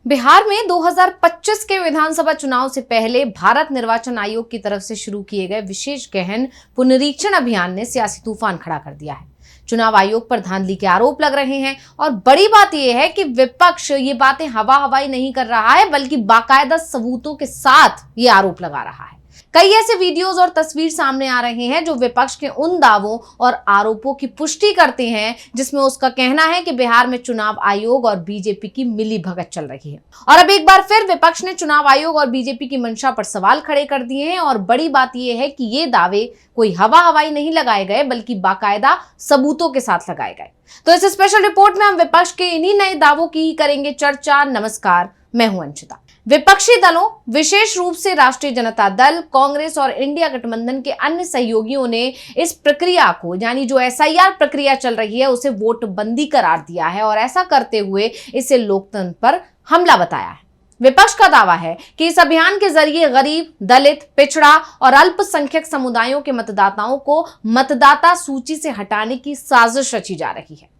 बिहार में 2025 के विधानसभा चुनाव से पहले भारत निर्वाचन आयोग की तरफ से शुरू किए गए विशेष गहन पुनरीक्षण अभियान ने सियासी तूफान खड़ा कर दिया है। चुनाव आयोग पर धांधली के आरोप लग रहे हैं और बड़ी बात यह है कि विपक्ष ये बातें हवा हवाई नहीं कर रहा है, बल्कि बाकायदा सबूतों के साथ ये आरोप लगा रहा है। कई ऐसे वीडियोस और तस्वीर सामने आ रहे हैं जो विपक्ष के उन दावों और आरोपों की पुष्टि करते हैं जिसमें उसका कहना है कि बिहार में चुनाव आयोग और बीजेपी की मिलीभगत चल रही है। और अब एक बार फिर विपक्ष ने चुनाव आयोग और बीजेपी की मंशा पर सवाल खड़े कर दिए हैं और बड़ी बात यह है कि ये दावे कोई हवा हवाई नहीं लगाए गए, बल्कि बाकायदा सबूतों के साथ लगाए गए। तो इस स्पेशल रिपोर्ट में हम विपक्ष के इन्हीं नए दावों की करेंगे चर्चा। नमस्कार, मैं हूं अंशिता। विपक्षी दलों, विशेष रूप से राष्ट्रीय जनता दल, कांग्रेस और इंडिया गठबंधन के अन्य सहयोगियों ने इस प्रक्रिया को, यानी जो एसआईआर प्रक्रिया चल रही है, उसे वोटबंदी करार दिया है और ऐसा करते हुए इसे लोकतंत्र पर हमला बताया है। विपक्ष का दावा है कि इस अभियान के जरिए गरीब, दलित, पिछड़ा और अल्पसंख्यक समुदायों के मतदाताओं को मतदाता सूची से हटाने की साजिश रची जा रही है।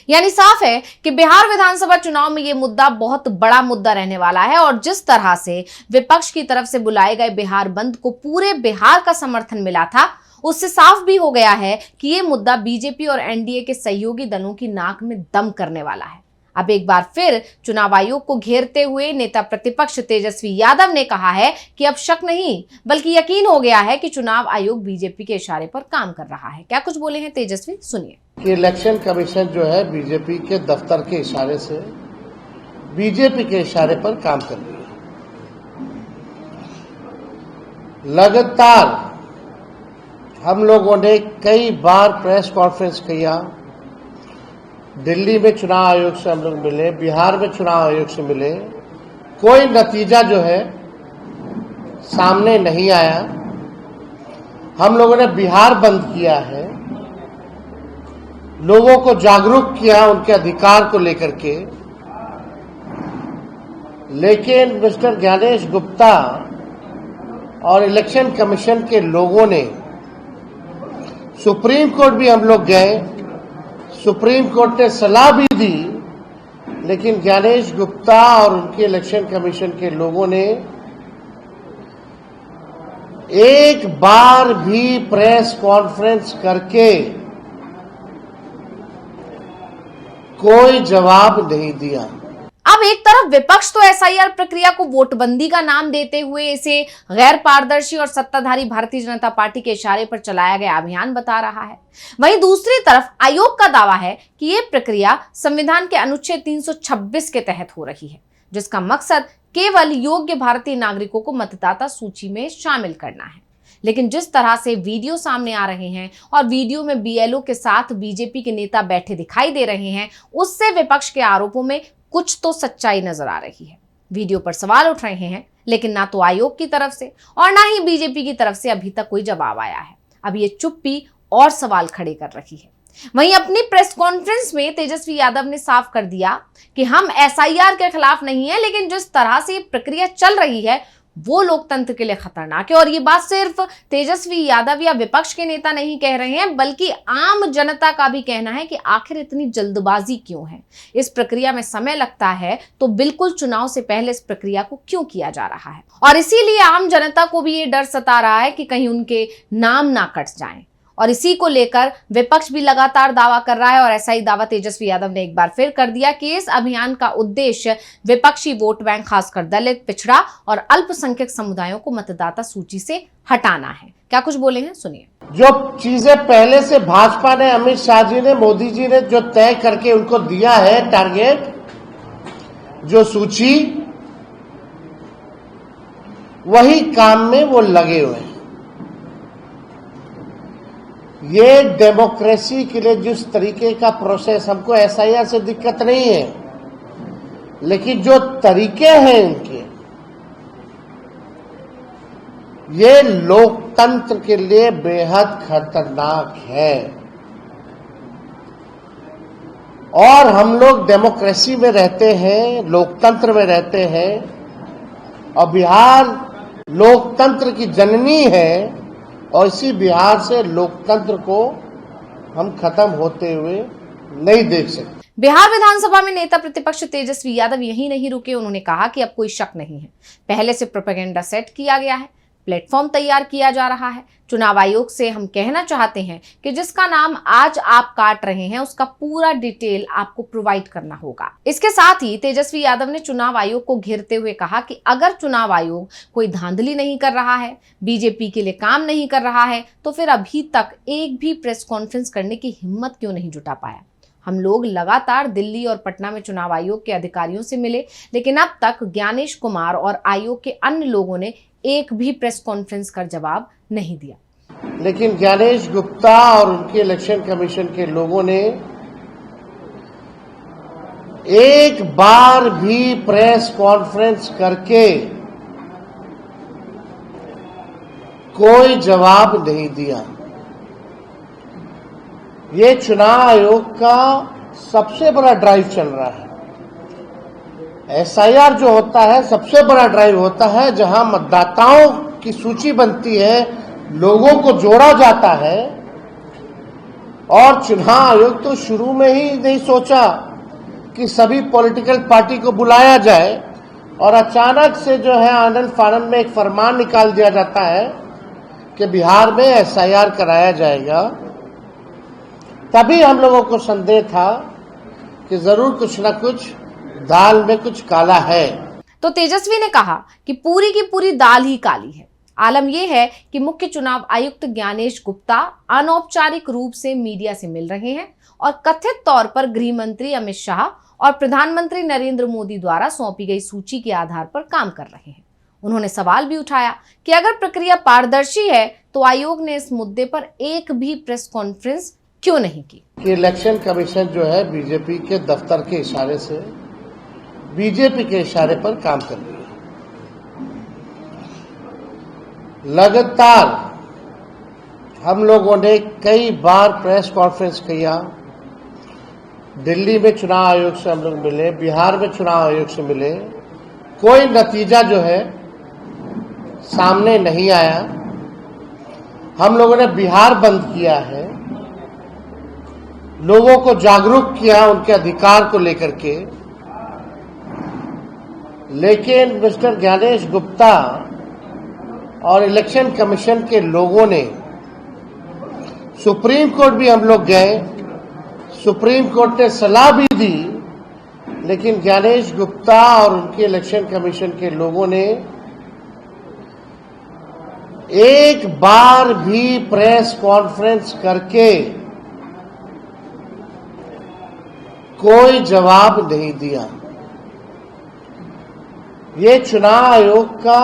यानी साफ है कि बिहार विधानसभा चुनाव में यह मुद्दा बहुत बड़ा मुद्दा रहने वाला है और जिस तरह से विपक्ष की तरफ से बुलाए गए बिहार बंद को पूरे बिहार का समर्थन मिला था, उससे साफ भी हो गया है कि यह मुद्दा बीजेपी और एनडीए के सहयोगी दलों की नाक में दम करने वाला है। अब एक बार फिर चुनाव आयोग को घेरते हुए नेता प्रतिपक्ष तेजस्वी यादव ने कहा है कि अब शक नहीं बल्कि यकीन हो गया है कि चुनाव आयोग बीजेपी के इशारे पर काम कर रहा है। क्या कुछ बोले हैं तेजस्वी, सुनिए। कि इलेक्शन कमीशन जो है बीजेपी के दफ्तर के इशारे से, बीजेपी के इशारे पर काम कर रही है। लगातार हम लोगों ने कई बार प्रेस कॉन्फ्रेंस किया, दिल्ली में चुनाव आयोग से हम लोग मिले, बिहार में चुनाव आयोग से मिले, कोई नतीजा जो है सामने नहीं आया। हम लोगों ने बिहार बंद किया है, लोगों को जागरूक किया उनके अधिकार को लेकर के, लेकिन मिस्टर ज्ञानेश गुप्ता और इलेक्शन कमीशन के लोगों ने, सुप्रीम कोर्ट भी हम लोग गए, सुप्रीम कोर्ट ने सलाह भी दी, लेकिन ज्ञानेश गुप्ता और उनके इलेक्शन कमीशन के लोगों ने एक बार भी प्रेस कॉन्फ्रेंस करके कोई जवाब नहीं दिया। अब एक तरफ विपक्ष तो एसआईआर प्रक्रिया को वोटबंदी का नाम देते हुए इसे गैर पारदर्शी और सत्ताधारी भारतीय जनता पार्टी के इशारे पर चलाया गया अभियान बता रहा है, वहीं दूसरी तरफ आयोग का दावा है कि यह प्रक्रिया संविधान के अनुच्छेद 326 के तहत हो रही है, जिसका मकसद केवल योग्य भारतीय नागरिकों को मतदाता सूची में शामिल करना है। लेकिन जिस तरह से वीडियो सामने आ रहे हैं और वीडियो में बीएलओ के साथ बीजेपी के नेता बैठे दिखाई दे रहे हैं, उससे विपक्ष के आरोपों में कुछ तो सच्चाई नजर आ रही है। वीडियो पर सवाल उठ रहे हैं, लेकिन ना तो आयोग की तरफ से और ना ही बीजेपी की तरफ से अभी तक कोई जवाब आया है। अब ये चुप्पी और सवाल खड़े कर रही है। वहीं अपनी प्रेस कॉन्फ्रेंस में तेजस्वी यादव ने साफ कर दिया कि हम एसआईआर के खिलाफ नहीं है, लेकिन जिस तरह से ये प्रक्रिया चल रही है वो लोकतंत्र के लिए खतरनाक है। और ये बात सिर्फ तेजस्वी यादव या विपक्ष के नेता नहीं कह रहे हैं, बल्कि आम जनता का भी कहना है कि आखिर इतनी जल्दबाजी क्यों है। इस प्रक्रिया में समय लगता है तो बिल्कुल चुनाव से पहले इस प्रक्रिया को क्यों किया जा रहा है, और इसीलिए आम जनता को भी ये डर सता रहा है कि कहीं उनके नाम ना कट जाएं। और इसी को लेकर विपक्ष भी लगातार दावा कर रहा है और ऐसा ही दावा तेजस्वी यादव ने एक बार फिर कर दिया कि इस अभियान का उद्देश्य विपक्षी वोट बैंक, खासकर दलित, पिछड़ा और अल्पसंख्यक समुदायों को मतदाता सूची से हटाना है। क्या कुछ बोले हैं, सुनिए। जो चीजें पहले से भाजपा ने, अमित शाह जी ने, मोदी जी ने जो तय करके उनको दिया है टारगेट, जो सूची, वही काम में वो लगे हुए हैं। ये डेमोक्रेसी के लिए जिस तरीके का प्रोसेस, हमको एसआईआर से दिक्कत नहीं है, लेकिन जो तरीके हैं इनके, ये लोकतंत्र के लिए बेहद खतरनाक है। और हम लोग डेमोक्रेसी में रहते हैं, लोकतंत्र में रहते हैं, और बिहार लोकतंत्र की जननी है, और इसी बिहार से लोकतंत्र को हम खत्म होते हुए नहीं देख सकते। बिहार विधानसभा में नेता प्रतिपक्ष तेजस्वी यादव यहीं नहीं रुके। उन्होंने कहा कि अब कोई शक नहीं है, पहले से प्रोपेगेंडा सेट किया गया है, प्लेटफॉर्म तैयार किया जा रहा है। चुनाव आयोग से हम कहना चाहते हैं कि जिसका नाम आज आप काट रहे हैं उसका पूरा डिटेल आपको प्रोवाइड करना होगा। इसके साथ ही तेजस्वी यादव ने चुनाव आयोग को घेरते हुए कहा कि अगर चुनाव आयोग कोई धांधली नहीं कर रहा है, बीजेपी के लिए काम नहीं कर रहा है, तो फिर अभी तक एक भी प्रेस कॉन्फ्रेंस करने की हिम्मत क्यों नहीं जुटा पाया। हम लोग लगातार दिल्ली और पटना में चुनाव आयोग के अधिकारियों से मिले, लेकिन अब तक ज्ञानेश कुमार और आयोग के अन्य लोगों ने एक भी प्रेस कॉन्फ्रेंस कर जवाब नहीं दिया। लेकिन ज्ञानेश गुप्ता और उनके इलेक्शन कमीशन के लोगों ने एक बार भी प्रेस कॉन्फ्रेंस करके कोई जवाब नहीं दिया। ये चुनाव आयोग का सबसे बड़ा ड्राइव चल रहा है। एसआईआर जो होता है सबसे बड़ा ड्राइव होता है, जहां मतदाताओं की सूची बनती है, लोगों को जोड़ा जाता है। और चुनाव आयोग तो शुरू में ही नहीं सोचा कि सभी पॉलिटिकल पार्टी को बुलाया जाए, और अचानक से जो है आनन फानन में एक फरमान निकाल दिया जाता है कि बिहार में एसआईआर कराया जाएगा। तभी हम लोगों को संदेह था कि जरूर कुछ ना कुछ दाल में कुछ काला है। तो तेजस्वी ने कहा कि पूरी की पूरी दाल ही काली है। आलम यह है कि मुख्य चुनाव आयुक्त ज्ञानेश गुप्ता अनौपचारिक रूप से मीडिया से मिल रहे हैं और कथित तौर पर गृह मंत्री अमित शाह और प्रधानमंत्री नरेंद्र मोदी द्वारा सौंपी गई सूची के आधार पर काम कर रहे हैं। उन्होंने सवाल भी उठाया कि अगर प्रक्रिया पारदर्शी है तो आयोग ने इस मुद्दे पर एक भी प्रेस कॉन्फ्रेंस क्यों नहीं की। कि इलेक्शन कमीशन जो है बीजेपी के दफ्तर के इशारे से, बीजेपी के इशारे पर काम कर रही है। लगातार हम लोगों ने कई बार प्रेस कॉन्फ्रेंस किया। दिल्ली में चुनाव आयोग से हम लोग मिले, बिहार में चुनाव आयोग से मिले, कोई नतीजा जो है सामने नहीं आया। हम लोगों ने बिहार बंद किया है, लोगों को जागरूक किया उनके अधिकार को लेकर के। लेकिन मिस्टर ज्ञानेश गुप्ता और इलेक्शन कमीशन के लोगों ने, सुप्रीम कोर्ट भी हम लोग गए, सुप्रीम कोर्ट ने सलाह भी दी, लेकिन ज्ञानेश गुप्ता और उनके इलेक्शन कमीशन के लोगों ने एक बार भी प्रेस कॉन्फ्रेंस करके कोई जवाब नहीं दिया। ये चुनाव आयोग का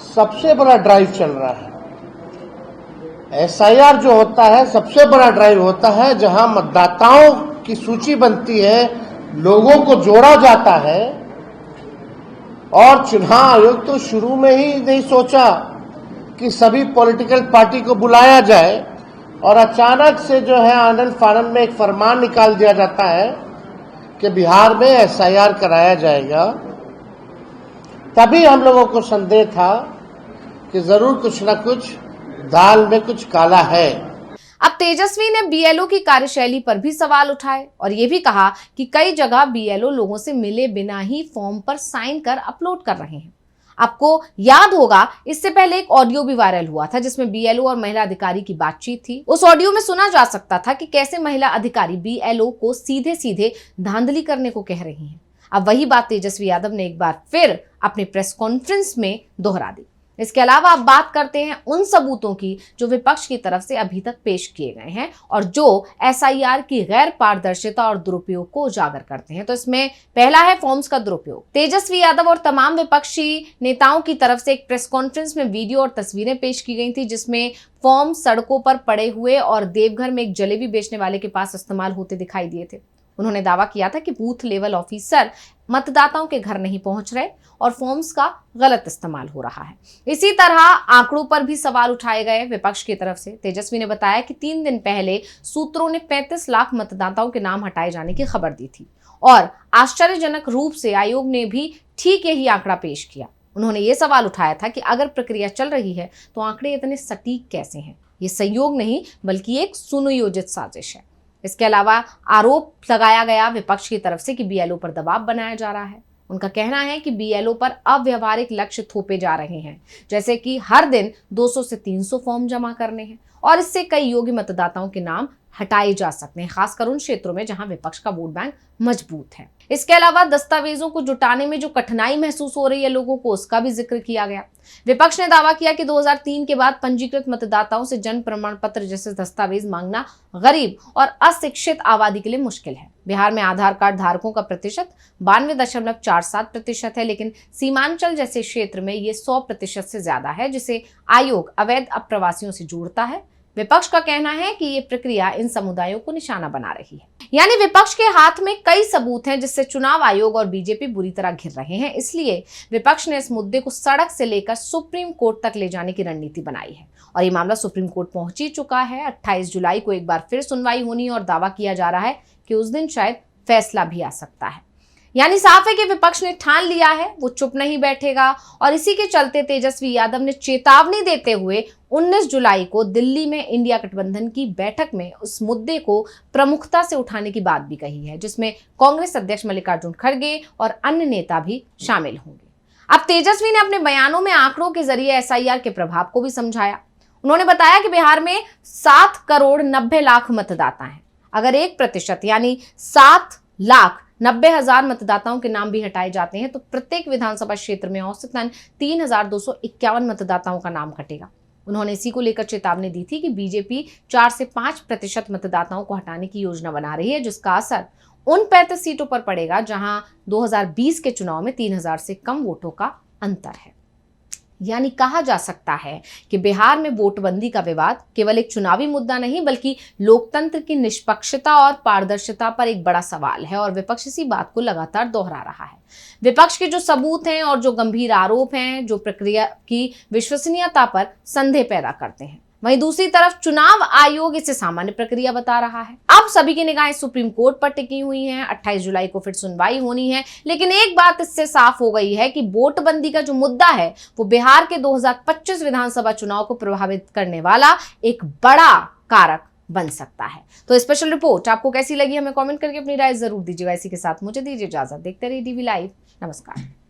सबसे बड़ा ड्राइव चल रहा है। एसआईआर जो होता है सबसे बड़ा ड्राइव होता है, जहां मतदाताओं की सूची बनती है, लोगों को जोड़ा जाता है। और चुनाव आयोग तो शुरू में ही नहीं सोचा कि सभी पॉलिटिकल पार्टी को बुलाया जाए, और अचानक से जो है आनन फानन में एक फरमान निकाल दिया जाता है कि बिहार में एसआईआर कराया जाएगा। तभी हम लोगों को संदेह था कि जरूर कुछ ना कुछ दाल में कुछ काला है। अब तेजस्वी ने बीएलओ की कार्यशैली पर भी सवाल उठाए और ये भी कहा कि कई जगह बीएलओ लोगों से मिले बिना ही फॉर्म पर साइन कर अपलोड कर रहे हैं। आपको याद होगा, इससे पहले एक ऑडियो भी वायरल हुआ था जिसमें बीएलओ और महिला अधिकारी की बातचीत थी। उस ऑडियो में सुना जा सकता था कि कैसे महिला अधिकारी बीएलओ को सीधे सीधे धांधली करने को कह रही हैं। अब वही बात तेजस्वी यादव ने एक बार फिर अपने प्रेस कॉन्फ्रेंस में दोहरा दी। इसके अलावा आप बात करते हैं उन सबूतों की जो विपक्ष की तरफ से अभी तक पेश किए गए हैं और जो एसआईआर की गैर पारदर्शिता और दुरुपयोग को उजागर करते हैं। तो इसमें पहला है फॉर्म्स का दुरुपयोग। तेजस्वी यादव और तमाम विपक्षी नेताओं की तरफ से एक प्रेस कॉन्फ्रेंस में वीडियो और तस्वीरें पेश की गई थी जिसमें फॉर्म सड़कों पर पड़े हुए और देवघर में एक जलेबी बेचने वाले के पास इस्तेमाल होते दिखाई दिए थे। उन्होंने दावा किया था कि बूथ लेवल ऑफिसर मतदाताओं के घर नहीं पहुंच रहे और फॉर्म्स का गलत इस्तेमाल हो रहा है। इसी तरह आंकड़ों पर भी सवाल उठाए गए विपक्ष की तरफ से। तेजस्वी ने बताया कि 3 दिन पहले सूत्रों ने 35 लाख मतदाताओं के नाम हटाए जाने की खबर दी थी और आश्चर्यजनक रूप से आयोग ने भी ठीक यही आंकड़ा पेश किया। उन्होंने ये सवाल उठाया था कि अगर प्रक्रिया चल रही है तो आंकड़े इतने सटीक कैसे हैं। ये संयोग नहीं बल्कि एक सुनियोजित साजिश है। इसके अलावा आरोप लगाया गया विपक्ष की तरफ से कि बीएलओ पर दबाव बनाया जा रहा है। उनका कहना है कि बीएलओ पर अव्यवहारिक लक्ष्य थोपे जा रहे हैं, जैसे कि हर दिन 200 से 300 फॉर्म जमा करने हैं और इससे कई योग्य मतदाताओं के नाम हटाए जा सकते हैं, खासकर उन क्षेत्रों में जहां विपक्ष का वोट बैंक मजबूत है। इसके अलावा दस्तावेजों को जुटाने में जो कठिनाई महसूस हो रही है लोगों को, उसका भी जिक्र किया गया। विपक्ष ने दावा किया कि 2003 के बाद पंजीकृत मतदाताओं से जन्म प्रमाण पत्र जैसे दस्तावेज मांगना गरीब और अशिक्षित आबादी के लिए मुश्किल है। बिहार में आधार कार्ड धारकों का प्रतिशत 92.47% है, लेकिन सीमांचल जैसे क्षेत्र में ये 100% से ज्यादा है, जिसे आयोग अवैध अप्रवासियों से जोड़ता है। विपक्ष का कहना है कि ये प्रक्रिया इन समुदायों को निशाना बना रही है। यानी विपक्ष के हाथ में कई सबूत हैं जिससे चुनाव आयोग और बीजेपी बुरी तरह घिर रहे हैं। इसलिए विपक्ष ने इस मुद्दे को सड़क से लेकर सुप्रीम कोर्ट तक ले जाने की रणनीति बनाई है और ये मामला सुप्रीम कोर्ट पहुंच ही चुका है। 28 जुलाई को एक बार फिर सुनवाई होनी और दावा किया जा रहा है कि उस दिन शायद फैसला भी आ सकता है। यानी साफ है कि विपक्ष ने ठान लिया है, वो चुप नहीं बैठेगा और इसी के चलते तेजस्वी यादव ने चेतावनी देते हुए 19 जुलाई को दिल्ली में इंडिया गठबंधन की बैठक में उस मुद्दे को प्रमुखता से उठाने की बात भी कही है, जिसमें कांग्रेस अध्यक्ष मल्लिकार्जुन खड़गे और अन्य नेता भी शामिल होंगे। अब तेजस्वी ने अपने बयानों में आंकड़ों के जरिए एसआईआर के प्रभाव को भी समझाया। उन्होंने बताया कि बिहार में 7 करोड़ 90 लाख मतदाता हैं। अगर 1% यानी 7,90,000 मतदाताओं के नाम भी हटाए जाते हैं तो प्रत्येक विधानसभा क्षेत्र में औसतन 3,251 मतदाताओं का नाम कटेगा। उन्होंने इसी को लेकर चेतावनी दी थी कि बीजेपी 4 से 5% मतदाताओं को हटाने की योजना बना रही है, जिसका असर उन 35 सीटों पर पड़ेगा जहां 2020 के चुनाव में 3,000 से कम वोटों का अंतर है। यानी कहा जा सकता है कि बिहार में वोटबंदी का विवाद केवल एक चुनावी मुद्दा नहीं बल्कि लोकतंत्र की निष्पक्षता और पारदर्शिता पर एक बड़ा सवाल है और विपक्ष इसी बात को लगातार दोहरा रहा है। विपक्ष के जो सबूत हैं और जो गंभीर आरोप हैं जो प्रक्रिया की विश्वसनीयता पर संदेह पैदा करते हैं, वहीं दूसरी तरफ चुनाव आयोग इसे सामान्य प्रक्रिया बता रहा है। अब सभी की निगाहें सुप्रीम कोर्ट पर टिकी हुई हैं। 28 जुलाई को फिर सुनवाई होनी है, लेकिन एक बात इससे साफ हो गई है कि वोटबंदी का जो मुद्दा है वो बिहार के 2025 विधानसभा चुनाव को प्रभावित करने वाला एक बड़ा कारक बन सकता है। तो स्पेशल रिपोर्ट आपको कैसी लगी हमें कमेंट करके अपनी राय जरूर दीजिएगा। इसी के साथ मुझे दीजिए इजाजत। देखते रहिए DV लाइव। नमस्कार।